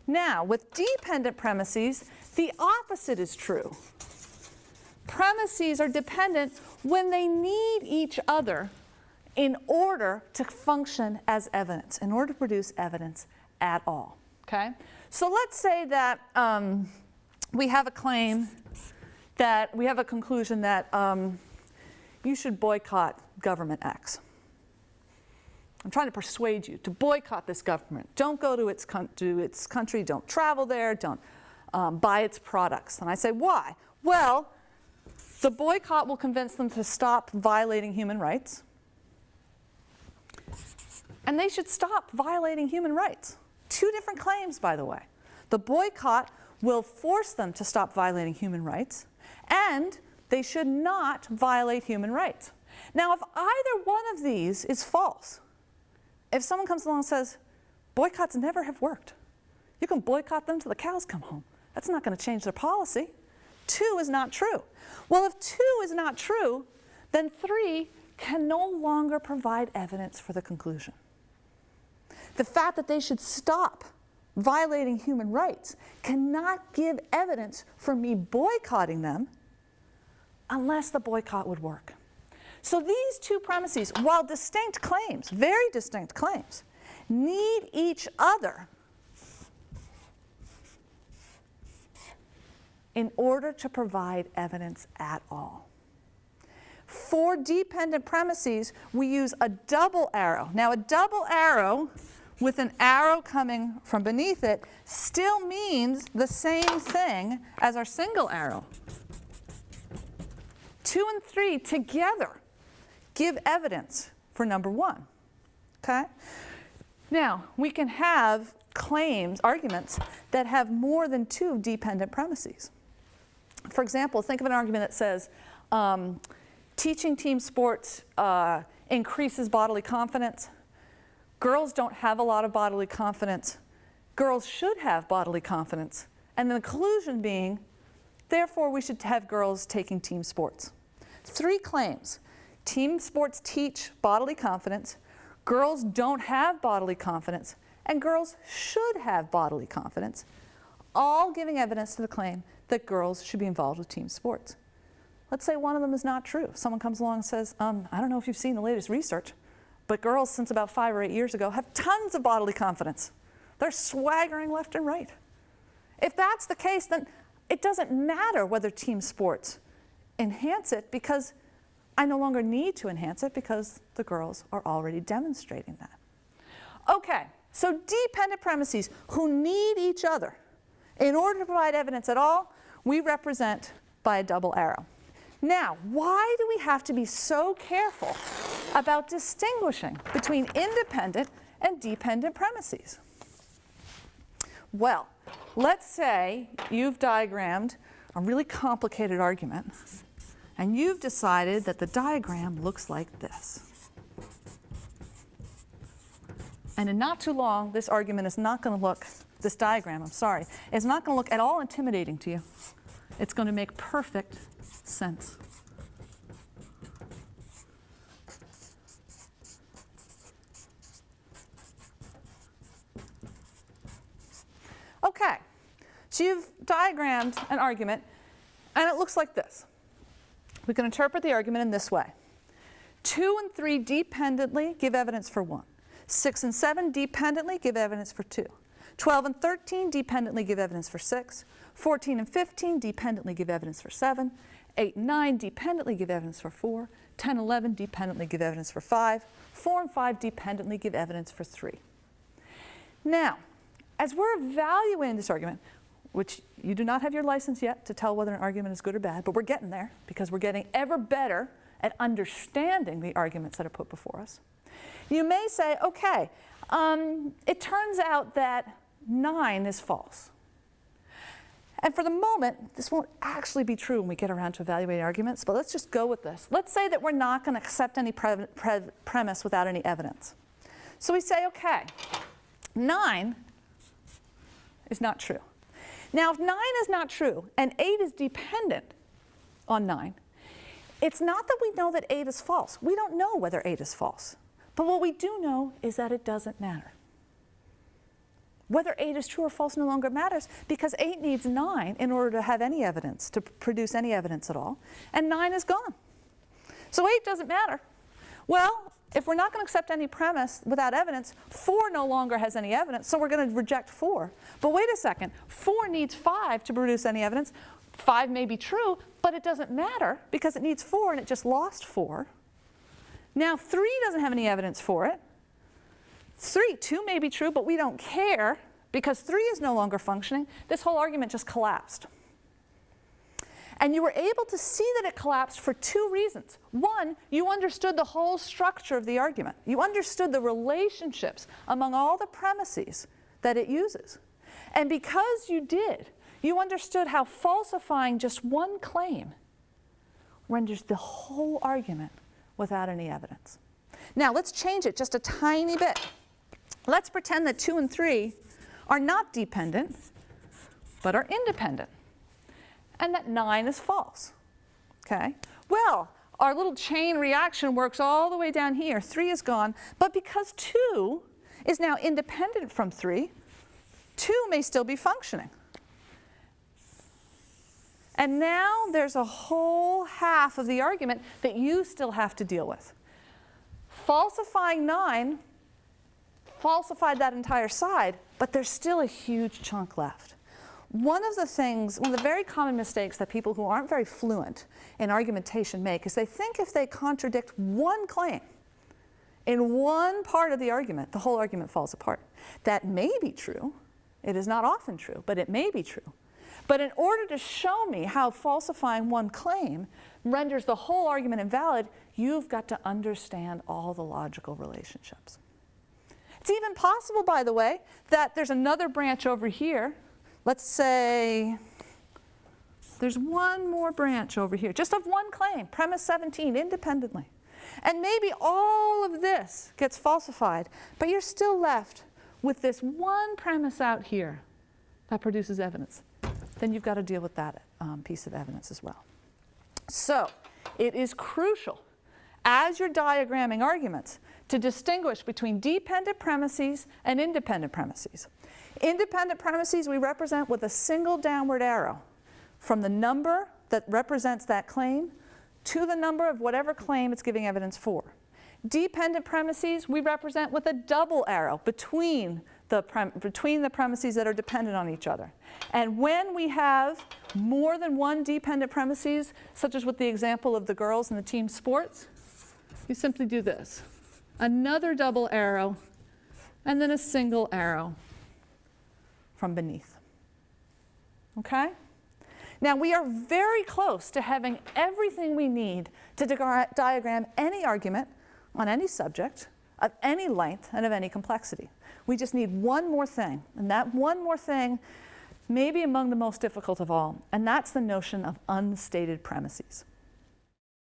Now, with dependent premises, the opposite is true. Premises are dependent when they need each other in order to function as evidence, in order to produce evidence at all. Okay? So let's say that we have a claim that we have a conclusion that you should boycott government X. I'm trying to persuade you to boycott this government. Don't go to its country, don't travel there, don't buy its products. And I say, why? Well, the boycott will convince them to stop violating human rights. And they should stop violating human rights. Two different claims, by the way. The boycott will force them to stop violating human rights, and they should not violate human rights. Now, if either one of these is false, if someone comes along and says, boycotts never have worked, you can boycott them till the cows come home. That's not going to change their policy. 2 is not true. Well, if 2 is not true, then 3 can no longer provide evidence for the conclusion. The fact that they should stop violating human rights cannot give evidence for me boycotting them unless the boycott would work. So these two premises, while distinct claims, very distinct claims, need each other in order to provide evidence at all. For dependent premises, we use a double arrow. Now, a double arrow with an arrow coming from beneath it still means the same thing as our single arrow. 2 and 3 together give evidence for number 1. Okay? Now, we can have claims, arguments, that have more than 2 dependent premises. For example, think of an argument that says, teaching team sports increases bodily confidence. Girls don't have a lot of bodily confidence. Girls should have bodily confidence. And the conclusion being, therefore, we should have girls taking team sports. 3 claims. Team sports teach bodily confidence. Girls don't have bodily confidence. And girls should have bodily confidence. All giving evidence to the claim that girls should be involved with team sports. Let's say one of them is not true. Someone comes along and says, I don't know if you've seen the latest research, but girls since about 5 or 8 years ago have tons of bodily confidence. They're swaggering left and right. If that's the case, then it doesn't matter whether team sports enhance it, because I no longer need to enhance it because the girls are already demonstrating that. Okay, so dependent premises who need each other in order to provide evidence at all, we represent by a double arrow. Now, why do we have to be so careful about distinguishing between independent and dependent premises? Well, let's say you've diagrammed a really complicated argument, and you've decided that the diagram looks like this. And in not too long, this argument is not going to look, this diagram, is not going to look at all intimidating to you. It's going to make perfect sense. Okay, so you've diagrammed an argument, and it looks like this. We can interpret the argument in this way. 2 and 3 dependently give evidence for 1. 6 and 7 dependently give evidence for 2. 12 and 13 dependently give evidence for 6. 14 and 15 dependently give evidence for 7. 8 and 9 dependently give evidence for 4. 10 and 11 dependently give evidence for 5. 4 and 5 dependently give evidence for 3. Now, as we're evaluating this argument, which you do not have your license yet to tell whether an argument is good or bad, but we're getting there because we're getting ever better at understanding the arguments that are put before us. You may say, okay, it turns out that 9 is false. And for the moment, this won't actually be true when we get around to evaluating arguments, but let's just go with this. Let's say that we're not going to accept any premise without any evidence. So we say, okay, 9 is not true. Now, if 9 is not true and 8 is dependent on 9, it's not that we know that 8 is false. We don't know whether 8 is false. But what we do know is that it doesn't matter. Whether 8 is true or false no longer matters, because 8 needs 9 in order to have any evidence, to produce any evidence at all, and 9 is gone. So 8 doesn't matter. Well, if we're not going to accept any premise without evidence, 4 no longer has any evidence, so we're going to reject 4. But wait a second, 4 needs 5 to produce any evidence. 5 may be true, but it doesn't matter because it needs 4 and it just lost 4. Now 3 doesn't have any evidence for it. 2 may be true, but we don't care because 3 is no longer functioning. This whole argument just collapsed. And you were able to see that it collapsed for 2 reasons. One, you understood the whole structure of the argument. You understood the relationships among all the premises that it uses. And because you did, you understood how falsifying just one claim renders the whole argument without any evidence. Now let's change it just a tiny bit. Let's pretend that 2 and 3 are not dependent, but are independent, and that 9 is false. Okay? Well, our little chain reaction works all the way down here. 3 is gone, but because 2 is now independent from 3, 2 may still be functioning. And now there's a whole half of the argument that you still have to deal with. Falsifying 9 falsified that entire side, but there's still a huge chunk left. One of the very common mistakes that people who aren't very fluent in argumentation make is they think if they contradict one claim in one part of the argument, the whole argument falls apart. That may be true. It is not often true, but it may be true. But in order to show me how falsifying one claim renders the whole argument invalid, you've got to understand all the logical relationships. It's even possible, by the way, that there's another branch over here. Let's say there's one more branch over here, just of one claim, premise 17, independently. And maybe all of this gets falsified, but you're still left with this one premise out here that produces evidence. Then you've got to deal with that piece of evidence as well. So it is crucial, as you're diagramming arguments, to distinguish between dependent premises and independent premises. Independent premises we represent with a single downward arrow from the number that represents that claim to the number of whatever claim it's giving evidence for. Dependent premises we represent with a double arrow between the premises that are dependent on each other. And when we have more than one dependent premises, such as with the example of the girls in the team sports, you simply do this. Another double arrow, and then a single arrow from beneath. Okay? Now we are very close to having everything we need to diagram any argument on any subject of any length and of any complexity. We just need one more thing, and that one more thing may be among the most difficult of all, and that's the notion of unstated premises.